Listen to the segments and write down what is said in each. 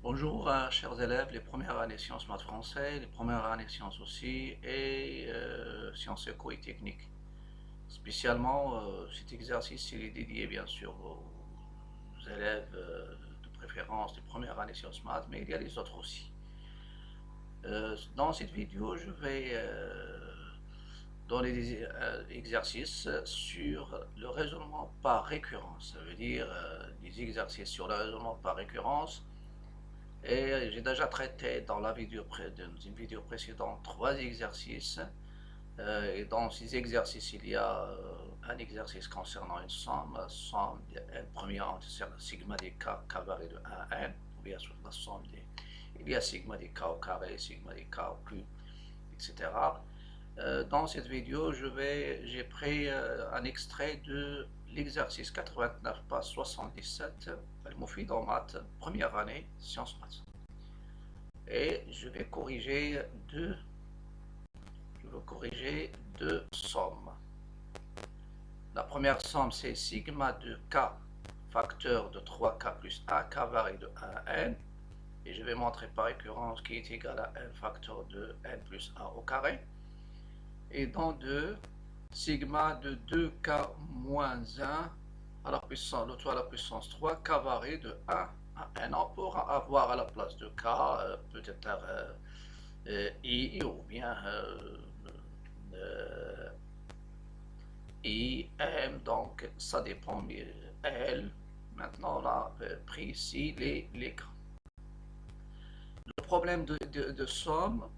Bonjour, chers élèves, les premières années sciences maths français, les premières années sciences aussi, et sciences éco et techniques. Spécialement, cet exercice il est dédié bien sûr aux élèves de préférence des premières années sciences maths, mais il y a les autres aussi. Dans cette vidéo, je vais donner des exercices sur le raisonnement par récurrence. Ça veut dire des exercices sur le raisonnement par récurrence. Et j'ai déjà traité dans une vidéo précédente 3 exercices. Et dans ces exercices, il y a un exercice concernant une somme première entière sigma des k, k varié de 1 à n, ou bien sur la somme des. Il y a sigma des k au carré, sigma des k au cube, etc. Dans cette vidéo, j'ai pris un extrait de l'exercice 89, page 77, Al-Moufid en maths, première année, sciences maths. Et je vais corriger deux sommes. La première somme, c'est sigma de k facteur de 3k plus 1, k varie de 1 à n. Et je vais montrer par récurrence qui est égal à n facteur de n plus 1 au carré. Et dans 2, sigma de 2k moins 1 à la puissance, le tout à la puissance 3, k varie de 1 à n. On pourra avoir à la place de k peut-être I ou bien I, M, donc ça dépend, mais L. Maintenant, on a pris ici les cas. Le problème de somme,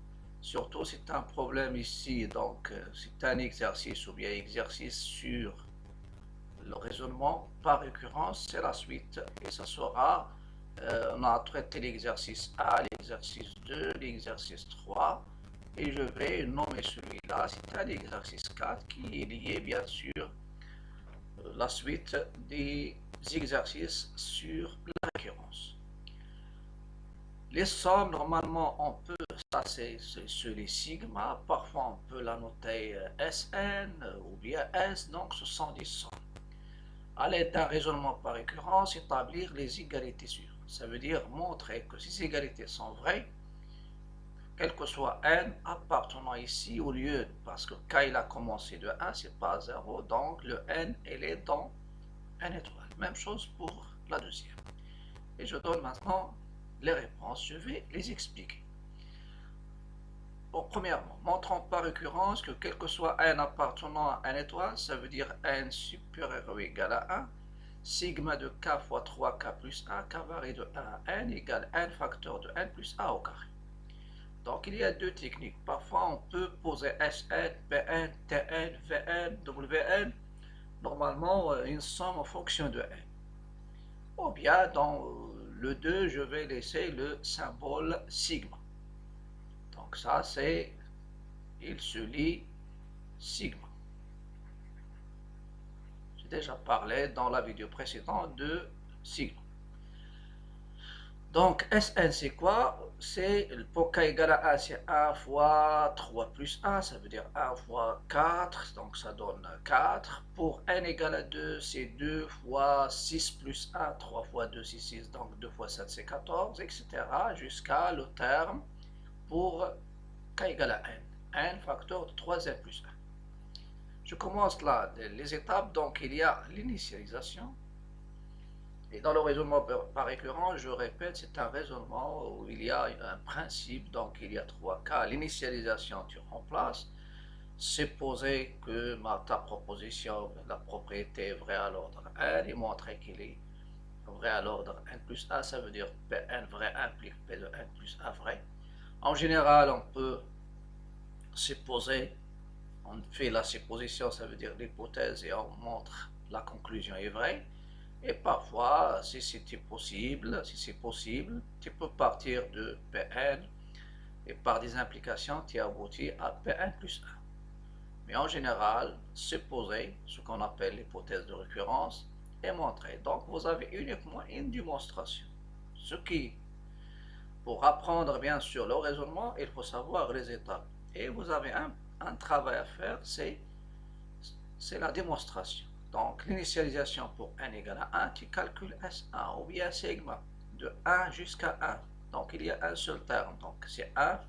surtout, c'est un problème ici, donc c'est un exercice ou bien exercice sur le raisonnement par récurrence, c'est la suite, et ça sera, on a traité l'exercice A, l'exercice 2, l'exercice 3, et je vais nommer celui-là, c'est un exercice 4 qui est lié bien sûr la suite des exercices sur la récurrence. Les sommes, normalement, on peut, ça c'est sur les sigma, parfois on peut la noter Sn ou bien S, donc ce sont des sommes. À l'aide d'un raisonnement par récurrence, établir les égalités sûres. Ça veut dire montrer que ces égalités sont vraies, quel que soit n appartenant ici au lieu, parce que k il a commencé de 1, c'est pas 0, donc le n il est dans n étoile. Même chose pour la deuxième. Et je donne maintenant les réponses, je vais les expliquer. Bon, premièrement, montrons par récurrence que quel que soit n appartenant à n étoile, ça veut dire n supérieur ou égal à 1, sigma de k fois 3k plus 1, k varie de 1 à n égale n facteur de n plus 1 au carré. Donc il y a deux techniques. Parfois on peut poser Sn, Pn, Tn, Vn, Wn, normalement une somme en fonction de n. Ou bien dans le 2, je vais laisser le symbole sigma. Donc ça c'est, il se lit sigma. J'ai déjà parlé dans la vidéo précédente de sigma. Donc Sn c'est quoi? C'est pour k égale à 1, c'est 1 fois 3 plus 1, ça veut dire 1 fois 4, donc ça donne 4. Pour n égale à 2, c'est 2 fois 6 plus 1, 3 fois 2 c'est 6, donc 2 fois 7 c'est 14, etc. jusqu'à le terme pour k égale à n, n facteur de 3n plus 1. Je commence là les étapes, donc il y a l'initialisation. Et dans le raisonnement par récurrence, je répète, c'est un raisonnement où il y a un principe, donc il y a 3 cas. L'initialisation, tu remplaces, supposer que ta proposition, la propriété est vraie à l'ordre n, et montrer qu'il est vrai à l'ordre n plus 1, ça veut dire Pn vrai implique P de n plus 1 vrai. En général, on peut supposer, on fait la supposition, ça veut dire l'hypothèse, et on montre la conclusion est vraie. Et parfois, si c'est possible, tu peux partir de Pn et par des implications, tu aboutis à Pn plus 1. Mais en général, supposer ce qu'on appelle l'hypothèse de récurrence est montrée. Donc, vous avez uniquement une démonstration. Ce qui, pour apprendre bien sûr le raisonnement, il faut savoir les étapes. Et vous avez un travail à faire, c'est la démonstration. Donc, l'initialisation pour n égale à 1, tu calcules S1 ou bien sigma de 1 jusqu'à 1. Donc il y a un seul terme. Donc c'est 1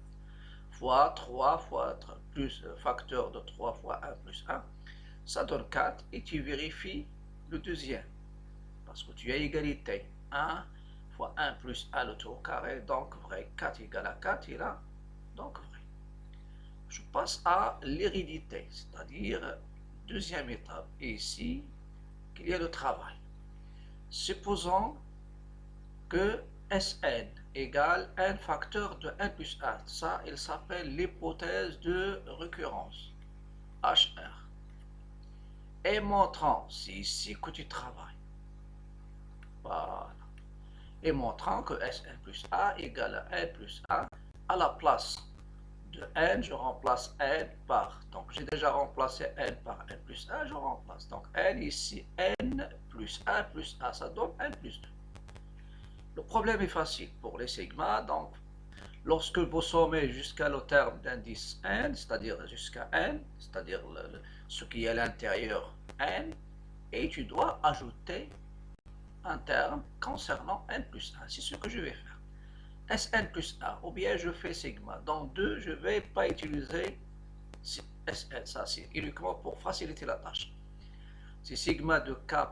fois 3 fois plus facteur de 3 fois 1 plus 1. Ça donne 4 et tu vérifies le deuxième. Parce que tu as égalité. 1 fois 1 plus 1 le tout au carré, donc vrai. 4 égale à 4 et là, donc vrai. Je passe à l'hérédité, c'est-à-dire deuxième étape. Et ici, qu'il y a le travail. Supposons que Sn égale n facteur de n plus 1. Ça, il s'appelle l'hypothèse de récurrence. HR. Et montrant, c'est ici que tu travailles. Voilà. Et montrant que Sn plus A égale à n plus 1. À la place de n, je remplace n par, donc j'ai déjà remplacé n par n plus 1, je remplace. Donc n ici, n plus 1 plus 1, ça donne n plus 2. Le problème est facile pour les sigma, donc lorsque vous sommez jusqu'à le terme d'indice n, c'est-à-dire jusqu'à n, c'est-à-dire ce qui est à l'intérieur n, et tu dois ajouter un terme concernant n plus 1. C'est ce que je vais faire. Sn plus 1, ou bien je fais sigma. Dans 2, je ne vais pas utiliser Sn, ça c'est uniquement pour faciliter la tâche. C'est sigma de k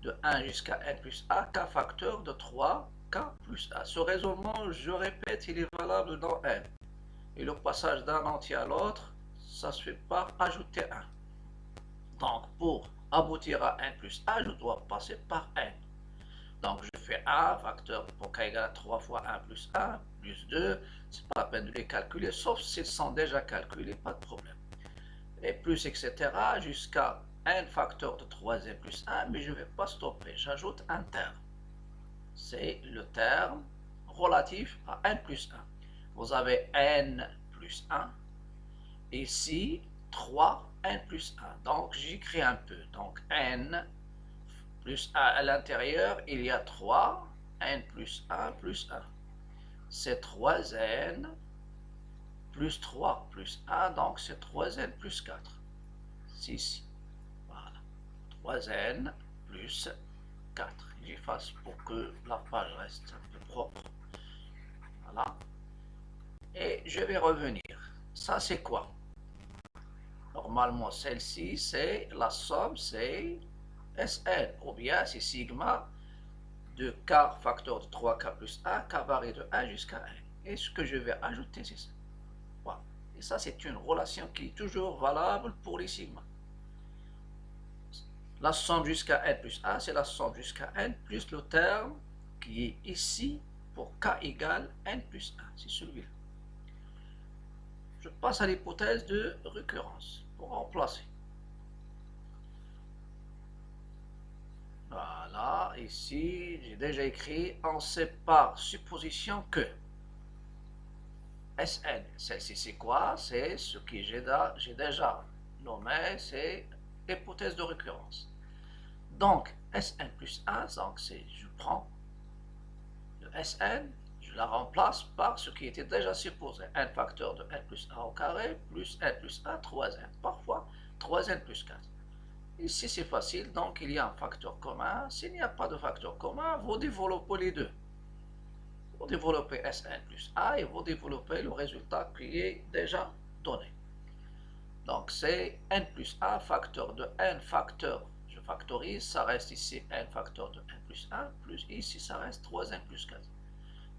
de 1 jusqu'à n plus 1, k facteur de 3, k plus 1. Ce raisonnement, je répète, il est valable dans n. Et le passage d'un entier à l'autre, ça se fait par ajouter 1. Donc, pour aboutir à n plus 1, je dois passer par n. Donc, je fais 1 facteur pour k égale à 3 fois 1 plus 1, plus 2. C'est pas la peine de les calculer, sauf s'ils sont déjà calculés, pas de problème. Et plus, etc. jusqu'à n facteur de 3n plus 1, mais je ne vais pas stopper. J'ajoute un terme. C'est le terme relatif à n plus 1. Vous avez n plus 1. Ici, 3n plus 1. Donc, j'écris un peu. Donc, n plus 1 à l'intérieur, il y a 3, n plus 1 plus 1. C'est 3n plus 3 plus 1, donc c'est 3n plus 4. C'est ici. Voilà. 3n plus 4. J'efface pour que la page reste un peu propre. Voilà. Et je vais revenir. Ça, c'est quoi? Normalement, celle-ci, c'est la somme, c'est Sn, ou bien c'est sigma de k facteur de 3k plus 1, k varié de 1 jusqu'à 1. Et ce que je vais ajouter, c'est ça. Voilà. Et ça, c'est une relation qui est toujours valable pour les sigma. La somme jusqu'à n plus 1, c'est la somme jusqu'à n plus le terme qui est ici pour k égale n plus 1. C'est celui-là. Je passe à l'hypothèse de récurrence pour remplacer. Voilà, ici, j'ai déjà écrit, on sépare supposition que Sn, celle-ci c'est quoi? C'est ce que j'ai déjà nommé, c'est l'hypothèse de récurrence. Donc, Sn plus 1, donc je prends le Sn, je la remplace par ce qui était déjà supposé, n facteur de n plus 1 au carré, plus n plus 1, 3n, parfois 3n plus 4. Ici c'est facile, donc il y a un facteur commun. S'il n'y a pas de facteur commun, vous développez les deux. Vous développez Sn plus 1 et vous développez le résultat qui est déjà donné. Donc c'est n plus 1 facteur de n facteur, je factorise, ça reste ici n facteur de n plus 1, plus ici ça reste 3n plus 4.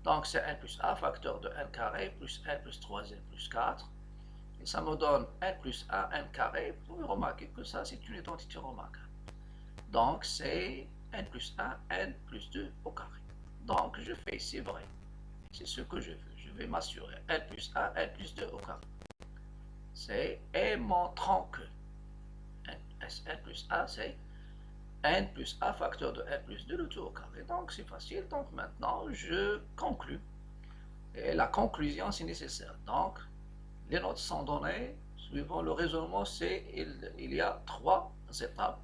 Donc c'est n plus 1 facteur de n carré plus n plus 3n plus 4. Et ça me donne n plus 1 n carré. Vous pouvez remarquer que ça c'est une identité remarquable. Donc c'est n plus 1 n plus 2 au carré. Donc je fais ici vrai. C'est ce que je veux. Je vais m'assurer n plus 1 n plus 2 au carré. C'est et montrant que n plus 1 c'est n plus 1 facteur de n plus 2 le tout au carré. Donc c'est facile. Donc maintenant je conclue. Et la conclusion c'est nécessaire. Donc les notes sont données. Suivant le raisonnement, il y a 3 étapes.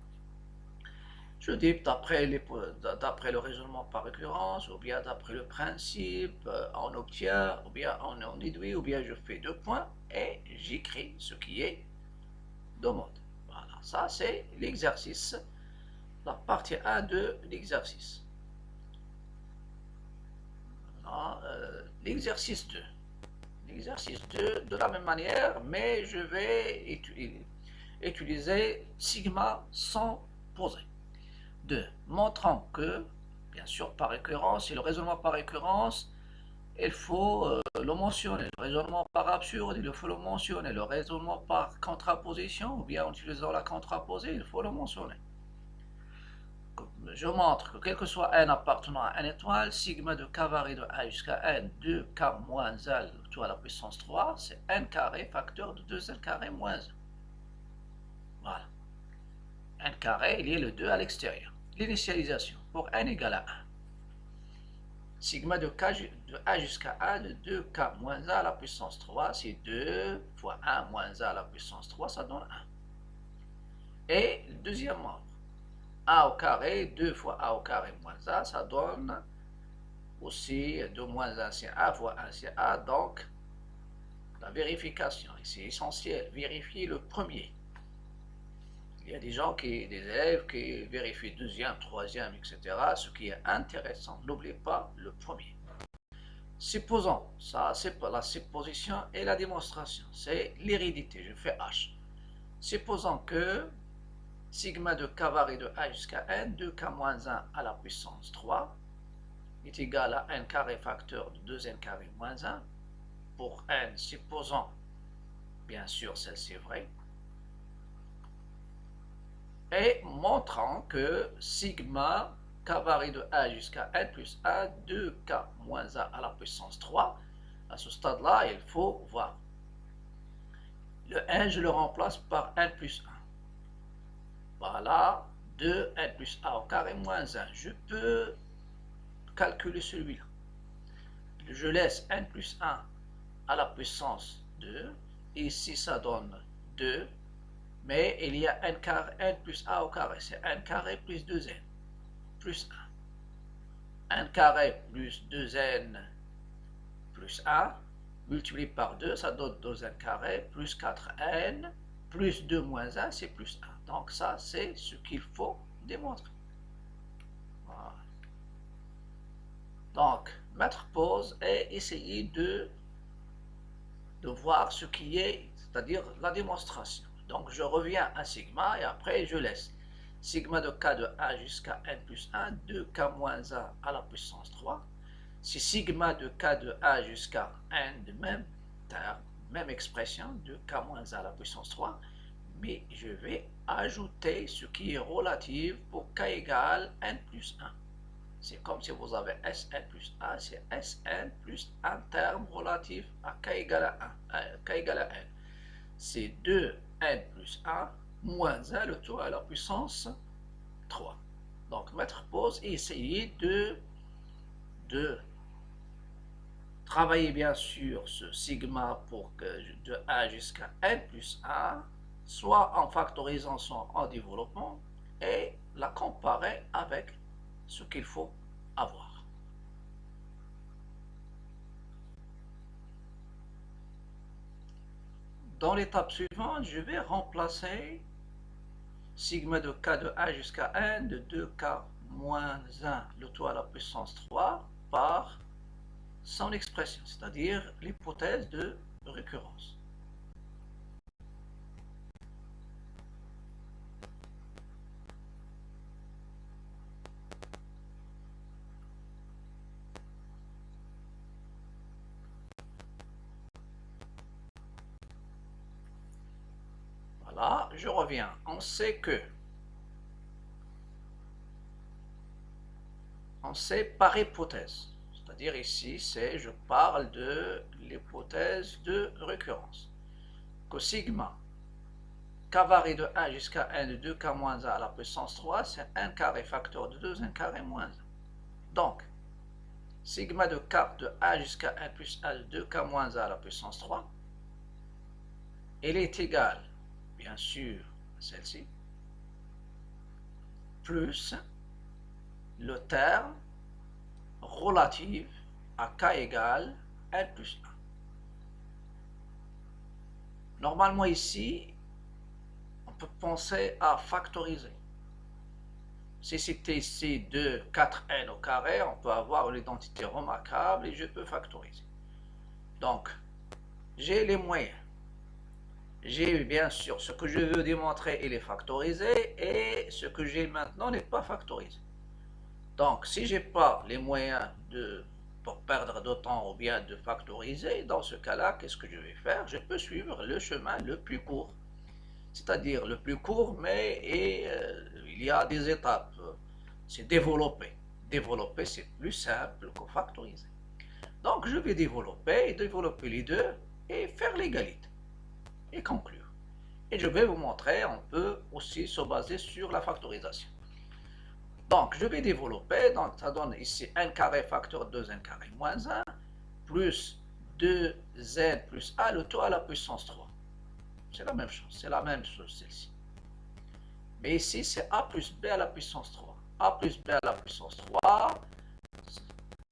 Je dis d'après le raisonnement par récurrence, ou bien d'après le principe, on obtient, ou bien on déduit, ou bien je fais 2 points et j'écris ce qui est demandé. Voilà, ça c'est l'exercice, la partie 1 de l'exercice. Voilà. l'exercice 2. L'exercice 2 de la même manière, mais je vais utiliser sigma sans poser. 2. Montrant que, bien sûr par récurrence, et le raisonnement par récurrence, il faut le mentionner. Le raisonnement par absurde, il faut le mentionner. Le raisonnement par contraposition, ou bien en utilisant la contraposée, il faut le mentionner. Je montre que quel que soit n appartenant à n étoile, sigma de k varie de 1 jusqu'à n de k moins l tout à la puissance 3, c'est n carré facteur de 2n carré moins 1. Voilà. N carré, il y a le 2 à l'extérieur. L'initialisation pour n égale à 1. Sigma de k de 1 jusqu'à 1 de 2k moins 1 à la puissance 3, c'est 2 fois 1 moins 1 à la puissance 3, ça donne 1. Et le deuxième membre, a au carré, 2 fois a au carré moins 1, ça donne aussi 2 moins 1, c'est a fois 1, c'est a, donc la vérification, c'est essentiel, vérifier le premier. Il y a des élèves qui vérifient deuxième, troisième, etc. Ce qui est intéressant, n'oubliez pas le premier. Supposons, ça c'est la supposition et la démonstration, c'est l'hérédité, je fais H. Supposons que sigma de k varie de 1 jusqu'à n, 2k moins 1 à la puissance 3 est égal à n carré facteur de 2n carré moins 1. Pour n, supposons, bien sûr celle-ci est vraie, et montrant que sigma k varie de 1 jusqu'à n plus 1, 2k moins 1 à la puissance 3. À ce stade-là, il faut voir. Le n, je le remplace par n plus 1. Voilà, 2n plus 1 au carré moins 1. Je peux calculer celui-là. Je laisse n plus 1 à la puissance 2. Ici, ça donne 2. Mais il y a n plus 1 au carré, c'est n carré plus 2n, plus 1. n carré plus 2n plus 1, multiplié par 2, ça donne 2n carré, plus 4n, plus 2 moins 1, c'est plus 1. Donc ça, c'est ce qu'il faut démontrer. Voilà. Donc, mettre pause et essayer de voir ce qui est, c'est-à-dire la démonstration. Donc je reviens à sigma et après je laisse sigma de k de 1 jusqu'à n plus 1, 2k moins 1 à la puissance 3. C'est sigma de k de 1 jusqu'à n de même terme, même expression, 2k moins 1 à la puissance 3. Mais je vais ajouter ce qui est relatif pour k égale n plus 1. C'est comme si vous avez Sn plus 1, c'est Sn plus un terme relatif à k égale à 1, k égale à n. C'est 2n plus 1 moins 1, le tout à la puissance 3. Donc mettre pause et essayer de travailler bien sûr ce sigma pour que de 1 jusqu'à n plus 1, soit en factorisant, soit en développement, et la comparer avec ce qu'il faut avoir. Dans l'étape suivante, je vais remplacer sigma de k de 1 jusqu'à n de 2k moins 1, le tout à la puissance 3, par son expression, c'est-à-dire l'hypothèse de récurrence. Voilà, je reviens. On sait par hypothèse. C'est-à-dire ici, je parle de l'hypothèse de récurrence. Que sigma k varie de 1 jusqu'à n de 2k moins 1 à la puissance 3, c'est n carré facteur de 2n carré moins 1. Donc, sigma de k de 1 jusqu'à n plus 1 de 2k moins 1 à la puissance 3, elle est égale, bien sûr, à celle-ci, plus le terme relatif à k égale n plus 1. Normalement ici, on peut penser à factoriser. Si c'était ici 2, 4n au carré, on peut avoir une identité remarquable et je peux factoriser. Donc, j'ai les moyens. J'ai bien sûr ce que je veux démontrer, il est factorisé, et ce que j'ai maintenant n'est pas factorisé. Donc, si je n'ai pas les moyens pour perdre de temps ou bien de factoriser, dans ce cas-là, qu'est-ce que je vais faire? Je peux suivre le chemin le plus court. C'est-à-dire le plus court, mais il y a des étapes. C'est développer. Développer, c'est plus simple que factoriser. Donc, je vais développer les deux et faire l'égalité et conclure. Et je vais vous montrer, on peut aussi se baser sur la factorisation. Donc, je vais développer, donc ça donne ici 1 carré facteur 2n carré moins 1, plus 2n plus a, le tout à la puissance 3. C'est la même chose celle-ci. Mais ici, c'est a plus b à la puissance 3. A plus b à la puissance 3,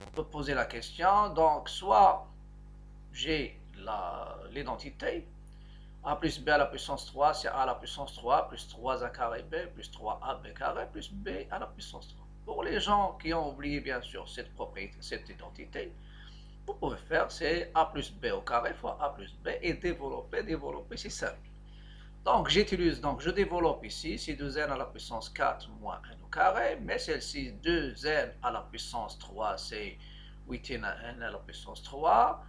on peut poser la question, donc soit j'ai l'identité, a plus b à la puissance 3, c'est a à la puissance 3, plus 3a carré b, plus 3ab carré, plus b à la puissance 3. Pour les gens qui ont oublié bien sûr cette propriété, cette identité, vous pouvez faire c'est a plus b au carré fois a plus b et développer, c'est simple. Donc j'utilise, donc je développe ici, c'est 2n à la puissance 4 moins 1 au carré, mais celle-ci 2n à la puissance 3, c'est 8n à n à la puissance 3,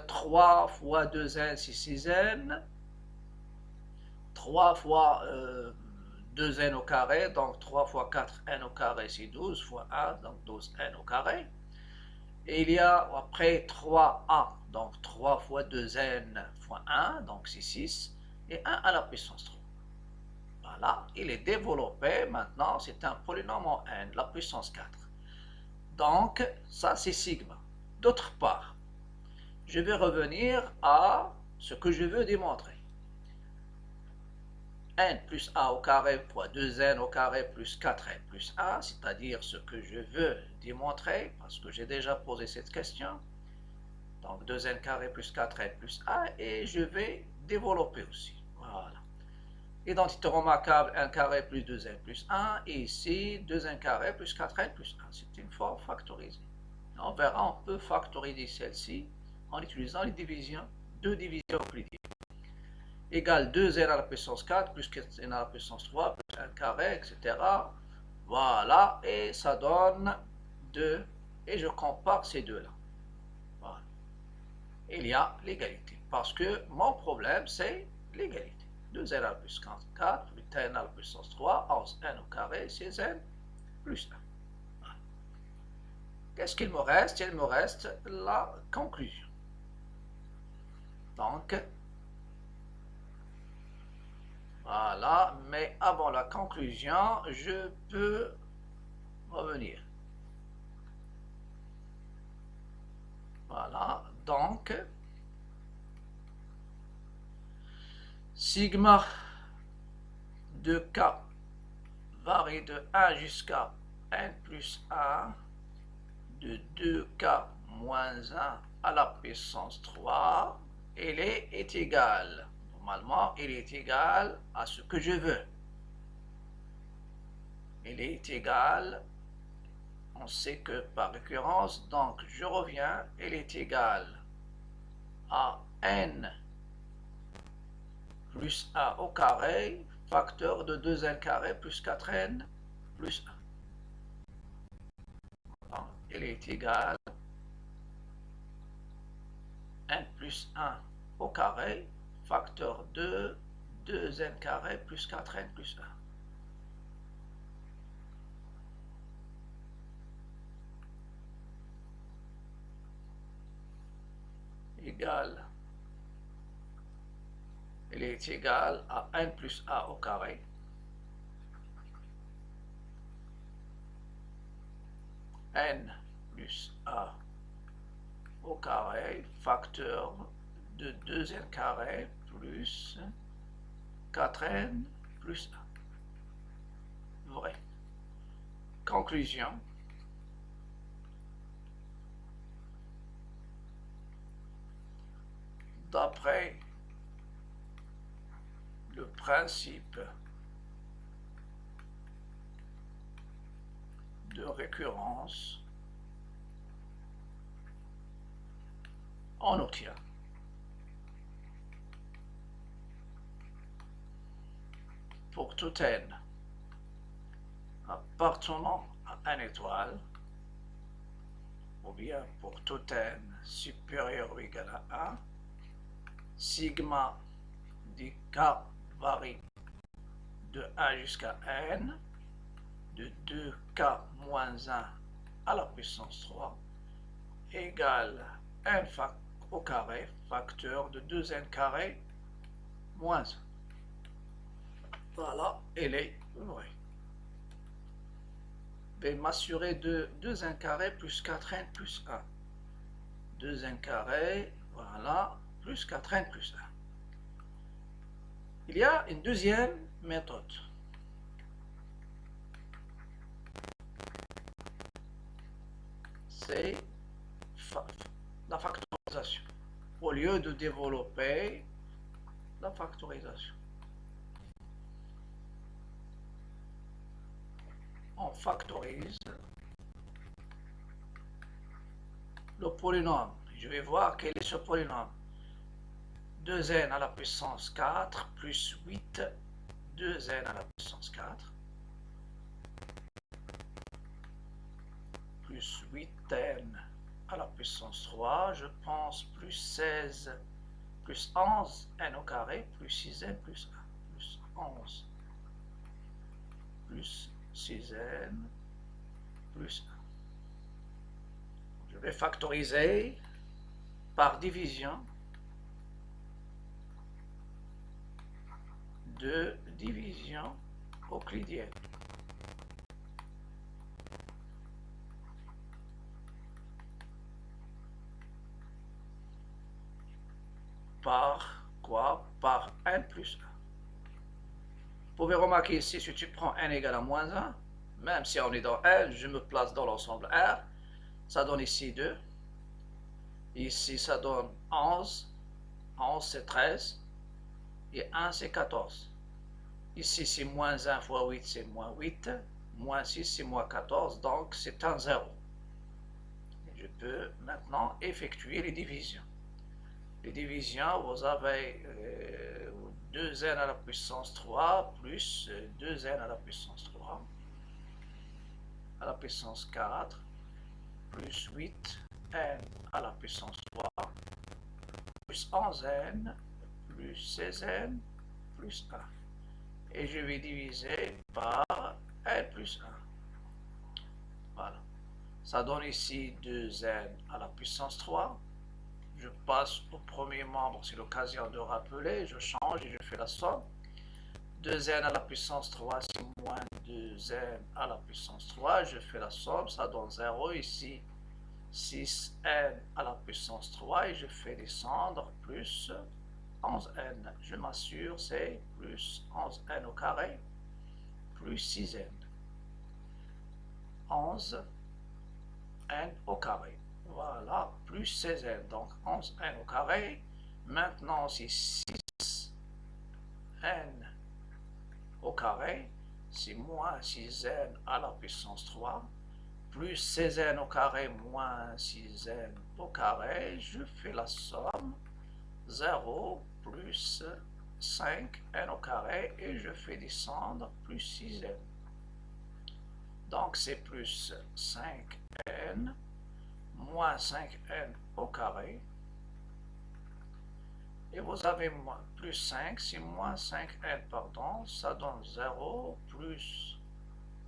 3 fois 2n, c'est 6n, 3 fois 2n au carré, donc 3 fois 4n au carré, c'est 12 fois 1, donc 12n au carré. Et il y a après 3a, donc 3 fois 2n fois 1, donc c'est 6, et 1 à la puissance 3. Voilà, il est développé, maintenant c'est un polynôme en n, la puissance 4. Donc, ça c'est sigma. D'autre part, je vais revenir à ce que je veux démontrer. N plus a au carré fois 2n au carré plus 4n plus 1, c'est-à-dire ce que je veux démontrer, parce que j'ai déjà posé cette question. Donc 2n carré plus 4n plus 1, et je vais développer aussi. Voilà. Identité remarquable, 1 carré plus 2n plus 1, et ici 2n carré plus 4n plus 1. C'est une forme factorisée. On verra, on peut factoriser celle-ci en utilisant les divisions, deux divisions euclidiennes. Égale 2n à la puissance 4 plus 4n à la puissance 3 plus 1 carré, etc. Voilà, et ça donne 2, et je compare ces deux-là. Voilà. Il y a l'égalité, parce que mon problème, c'est l'égalité. 2n à la puissance 4 plus n à la puissance 3, 11n au carré, 6n plus 1. Voilà. Qu'est-ce qu'il me reste? Il me reste la conclusion. Donc, voilà, mais avant la conclusion, je peux revenir. Voilà, donc, sigma de k varie de 1 jusqu'à n plus 1 de 2k moins 1 à la puissance 3, il est égal. Normalement, il est égal à ce que je veux. Il est égal, on sait que par récurrence, donc je reviens, il est égal à n plus 1 au carré, facteur de 2n carré plus 4n plus 1. Donc, il est égal à n plus 1 au carré, facteur de 2n carré plus 4n plus 1. Égal, il est égal à n plus a au carré, n plus a au carré, facteur de 2n carré plus 4n plus 1. Vrai. Conclusion. D'après le principe de récurrence, on obtient pour tout n appartenant à une étoile, ou bien pour tout n supérieur ou égal à 1, sigma du k varie de 1 jusqu'à n, de 2k moins 1 à la puissance 3, égale n au carré, facteur de 2n carré moins 1. Voilà, elle est vraie. Je vais m'assurer de 2n carré plus 4n plus 1. 2n carré, voilà, plus 4n plus 1. Il y a une deuxième méthode. C'est la factorisation. Au lieu de développer la factorisation, on factorise le polynôme. Je vais voir quel est ce polynôme. 2n à la puissance 4 plus 8, 2n à la puissance 4, plus 8n à la puissance 3, je pense plus 16, plus 11, n au carré, plus 6n plus 1, plus 11, plus 6n, plus 1. Je vais factoriser par division de division euclidienne. Par quoi? Par n plus 1. Vous pouvez remarquer ici, si tu prends n égale à moins 1, même si on est dans n, je me place dans l'ensemble R, ça donne ici 2. Ici, ça donne 11. 11, c'est 13. Et 1, c'est 14. Ici, c'est moins 1 fois 8, c'est moins 8. Moins 6, c'est moins 14. Donc, c'est un 0. Je peux maintenant effectuer les divisions. Les divisions, vous avez 2n à la puissance 3 plus 2n à la puissance 3 à la puissance 4 plus 8n à la puissance 3 plus 11n plus 16n plus 1. Et je vais diviser par n plus 1. Voilà. Ça donne ici 2n à la puissance 3. Je passe au premier membre, c'est l'occasion de rappeler, je change et je fais la somme. 2n à la puissance 3, c'est moins 2n à la puissance 3, je fais la somme, ça donne 0. Ici, 6n à la puissance 3 et je fais descendre plus 11n. Je m'assure, c'est plus 11n au carré, plus 6n. 11n au carré. Voilà, plus 16n, donc 11n au carré. Maintenant, c'est 6n au carré, c'est moins 6n à la puissance 3, plus 16n au carré, moins 6n au carré. Je fais la somme, 0 plus 5n au carré, et je fais descendre plus 6n. Donc, c'est plus 5n moins 5n au carré, et vous avez plus 5, c'est moins 5n, pardon, ça donne 0, plus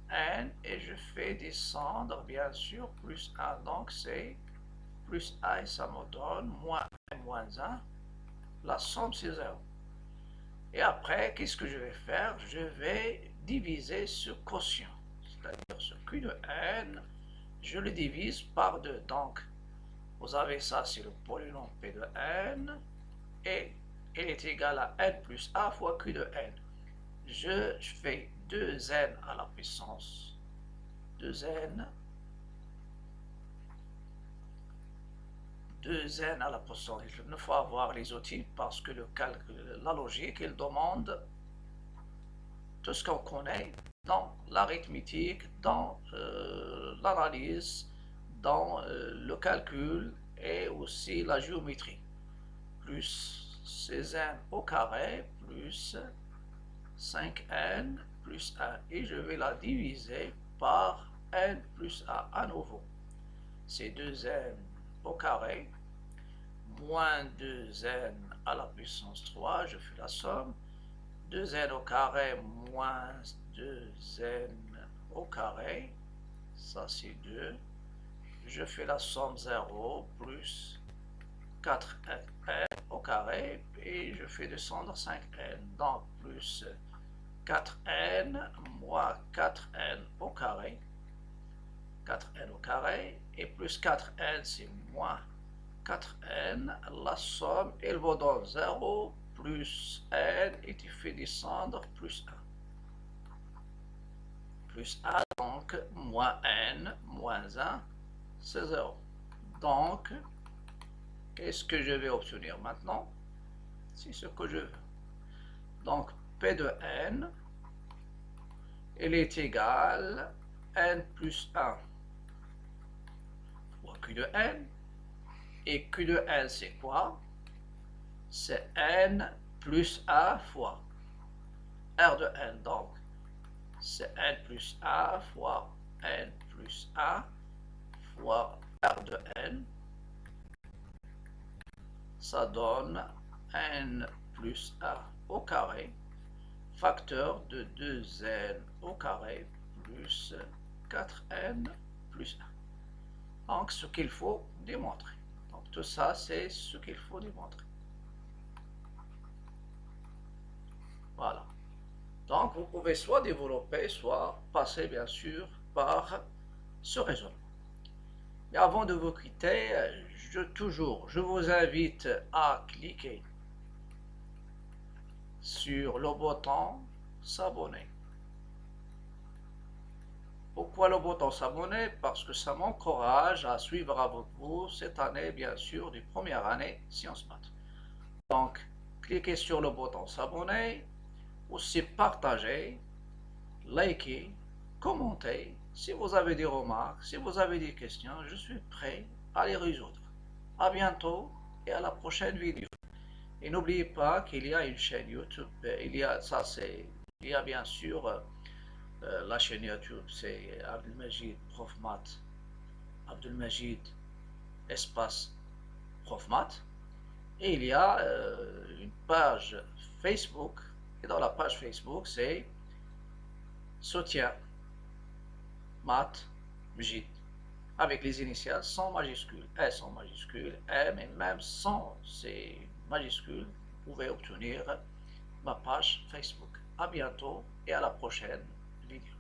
n, et je fais descendre, bien sûr, plus 1, donc c'est plus 1, et ça me donne moins n moins 1, la somme c'est 0. Et après, qu'est-ce que je vais faire? Je vais diviser ce quotient, c'est-à-dire ce q de n, je le divise par 2. Donc, vous avez ça, c'est le polynôme p de n, et il est égal à n plus a fois q de n. Je fais 2n à la puissance 2n, 2n à la puissance. Il faut avoir les outils parce que le calcul, la logique, il demande tout ce qu'on connaît dans l'arithmétique, dans l'analyse, dans le calcul et aussi la géométrie. Plus 16n au carré plus 5n plus 1. Et je vais la diviser par n plus 1 à nouveau. C'est 2n au carré moins 2n à la puissance 3. Je fais la somme. 2n au carré moins 2n au carré. Ça c'est 2. Je fais la somme 0 plus 4n au carré et je fais descendre 5n. Donc plus 4n moins 4n au carré. 4n au carré et plus 4n c'est moins 4n. La somme elle vaut dans 0 plus n et tu fais descendre plus 1. Plus 1 donc moins n moins 1 c'est 0. Donc qu'est-ce que je vais obtenir maintenant? C'est ce que je veux. Donc P de n, elle est égale n plus 1 fois Q de n. Et Q de n c'est quoi? C'est n plus 1 fois R de n. Donc c'est n plus 1 fois n plus 1 fois R de n. Ça donne n plus 1 au carré, facteur de 2n au carré plus 4n plus 1. Donc ce qu'il faut démontrer. Donc tout ça c'est ce qu'il faut démontrer. Voilà. Donc vous pouvez soit développer, soit passer bien sûr par ce raisonnement. Mais avant de vous quitter, je vous invite à cliquer sur le bouton s'abonner. Pourquoi le bouton s'abonner? Parce que ça m'encourage à suivre avec vous cette année, bien sûr, du première année Sciences Maths. Donc, cliquez sur le bouton s'abonner, aussi partager, liker, commenter. Si vous avez des remarques, si vous avez des questions, je suis prêt à les résoudre. À bientôt et à la prochaine vidéo. Et n'oubliez pas qu'il y a une chaîne YouTube. Il y a bien sûr la chaîne YouTube, c'est Abdelmajid Prof Math. Abdelmajid espace Prof Math. Et il y a une page Facebook. Et dans la page Facebook, c'est Soutien Math Mjid. Avec les initiales sans majuscules, S en majuscule, M et même sans ces majuscules, vous pouvez obtenir ma page Facebook. À bientôt et à la prochaine vidéo.